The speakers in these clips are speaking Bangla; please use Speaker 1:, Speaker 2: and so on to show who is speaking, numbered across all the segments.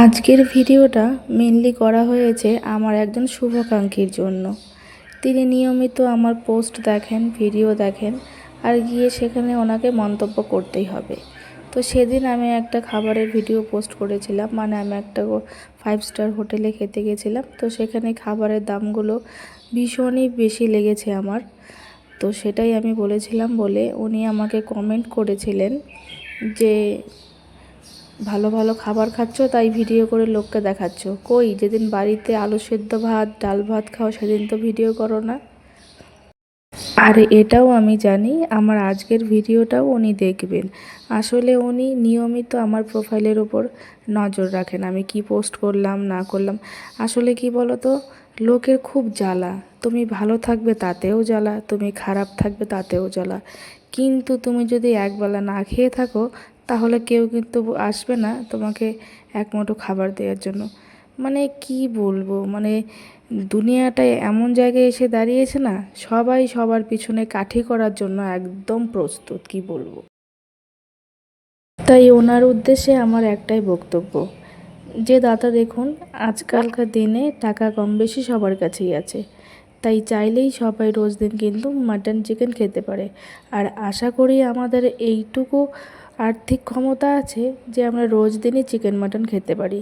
Speaker 1: আজকের ভিডিওটা মেনলি করা হয়েছে আমার একজন শুভাকাঙ্ক্ষীর জন্য। তিনি নিয়মিত আমার পোস্ট দেখেন, ভিডিও দেখেন, আর গিয়ে সেখানে ওনাকে মন্তব্য করতেই হবে। তো সেদিন আমি একটা খাবারের ভিডিও পোস্ট করেছিলাম, মানে আমি একটা 5 স্টার হোটেলে খেতে গেছিলাম। তো সেখানে খাবারের দামগুলো ভীষণই বেশি লেগেছে আমার। তো সেটাই আমি বলেছিলাম বলে উনি আমাকে কমেন্ট করেছিলেন যে ভালো ভালো খাবার খাচ্ছ, তাই ভিডিও করে লোককে দেখাচ্ছ। কই, যেদিন বাড়িতে আলু সেদ্ধ ভাত, ডাল ভাত খাও সেদিন তো ভিডিও করো না। আর এটাও আমি জানি আমার আজকের ভিডিওটাও উনি দেখবেন। আসলে উনি নিয়মিত আমার প্রোফাইলের ওপর নজর রাখেন, আমি কি পোস্ট করলাম না করলাম। আসলে কি বলো তো, লোকের খুব জ্বালা। তুমি ভালো থাকবে তাতেও জ্বালা, তুমি খারাপ থাকবে তাতেও জ্বালা। কিন্তু তুমি যদি একবেলা না খেয়ে থাকো, তাহলে কেউ কিন্তু আসবে না তোমাকে এক মুঠো খাবার দেওয়ার জন্য। মানে কি বলবো, মানে দুনিয়াটায় এমন জায়গায় এসে দাঁড়িয়েছে না, সবাই সবার পিছনে কাঠি করার জন্য একদম প্রস্তুত, কি বলবো। তাই ওনার উদ্দেশ্যে আমার একটাই বক্তব্য, যে দাদা দেখুন, আজকালকার দিনে টাকা কম বেশি সবার কাছেই আছে। তাই চাইলেই সবাই রোজ দিন কিন্তু মাটন চিকেন খেতে পারে। আর আশা করি আমাদের এইটুকু আর্থিক ক্ষমতা আছে যে আমরা রোজ দিনই চিকেন মাটন খেতে পারি।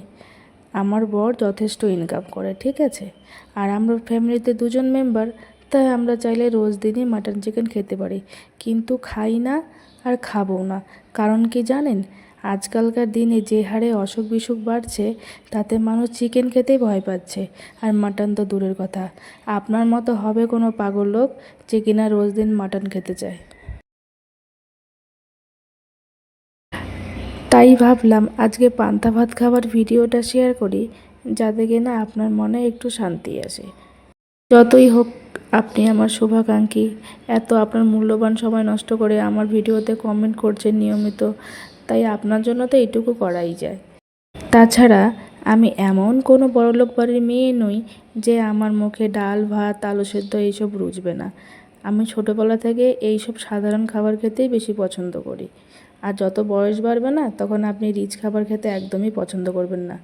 Speaker 1: আমার বর যথেষ্ট ইনকাম করে, ঠিক আছে, আর আমরা ফ্যামিলিতে 2জন মেম্বার, তাই আমরা চাইলে রোজ দিনই মাটন চিকেন খেতে পারি। কিন্তু খাই না আর খাবো না। কারণ কি জানেন, আজকালকার দিনে যে হারে অসুখ বিসুখ বাড়ছে, তাতে মানুষ চিকেন খেতেই ভয় পাচ্ছে, আর মাটন তো দূরের কথা। আপনার মতো হবে কোনো পাগল লোক যে কিনা রোজ দিন মাটন খেতে চায়। তাই ভাবলাম আজকে পান্তা ভাত খাবার ভিডিওটা শেয়ার করি, যাতে কিনা আপনার মনে একটু শান্তি আসে। যতই হোক, আপনি আমার শুভাকাঙ্ক্ষী, এত আপনার মূল্যবান সময় নষ্ট করে আমার ভিডিওতে কমেন্ট করছেন নিয়মিত, তাই আপনার জন্য তো এইটুকু করাই যায়। তাছাড়া আমি এমন কোনো বড়লোক বাড়ির মেয়ে নই যে আমার মুখে ডাল ভাত আলু সেদ্ধ এইসব রুচবে না। আমি ছোটোবেলা থেকে এইসব সাধারণ খাবার খেতেই বেশি পছন্দ করি। আর যত বয়স বাড়বে না, তখন আপনি রিচ খাবার খেতে একদমই পছন্দ করবেন না।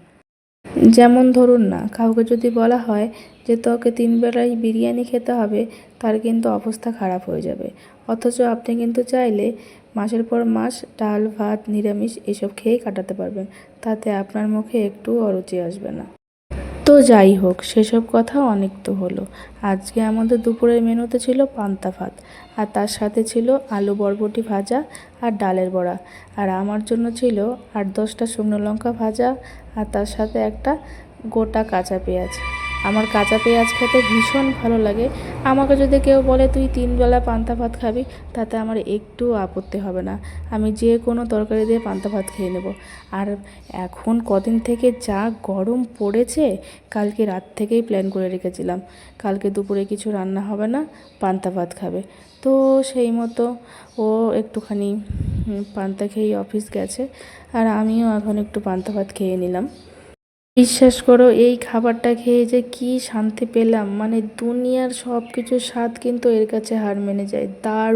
Speaker 1: যেমন ধরুন না, কাউকে যদি বলা হয় যে তোকে 3 বেলায় বিরিয়ানি খেতে হবে, তার কিন্তু অবস্থা খারাপ হয়ে যাবে। অথচ আপনি কিন্তু চাইলে মাসের পর মাস ডাল ভাত নিরামিষ এসব খেয়েই কাটাতে পারবেন, তাতে আপনার মুখে একটুও অরুচি আসবে না। তো যাই হোক, সেসব কথা অনেক তো হলো। আজকে আমাদের দুপুরের মেনুতে ছিল পান্তা ভাত, আর তার সাথে ছিল আলু বরবটি ভাজা আর ডালের বড়া। আর আমার জন্য ছিল 8-10টা শুকনো লঙ্কা ভাজা, আর তার সাথে একটা গোটা কাঁচা পেঁয়াজ। আমার কাঁচা পেঁয়াজ খেতে ভীষণ ভালো লাগে। আমাকে যদি কেউ বলে তুই 3 বেলা পান্তা ভাত খাবি, তাতে আমার একটু আপত্তি হবে না। আমি যে কোনো তরকারি দিয়ে পান্তা ভাত খেয়ে নেব। আর এখন কদিন থেকে যা গরম পড়েছে, কালকে রাত থেকেই প্ল্যান করে রেখেছিলাম কালকে দুপুরে কিছু রান্না হবে না, পান্তা ভাত খাবে। তো সেই মতো ও একটুখানি পান্তা খেয়েই অফিস গেছে, আর আমিও এখন একটু পান্তা ভাত খেয়ে নিলাম। বিশ্বাস করো, এই খাবারটা খেয়ে যে কি শান্তি পেলাম, মানে দুনিয়ার সব কিছুর স্বাদ কিন্তু এর কাছে হার মেনে যায়। দারুণ।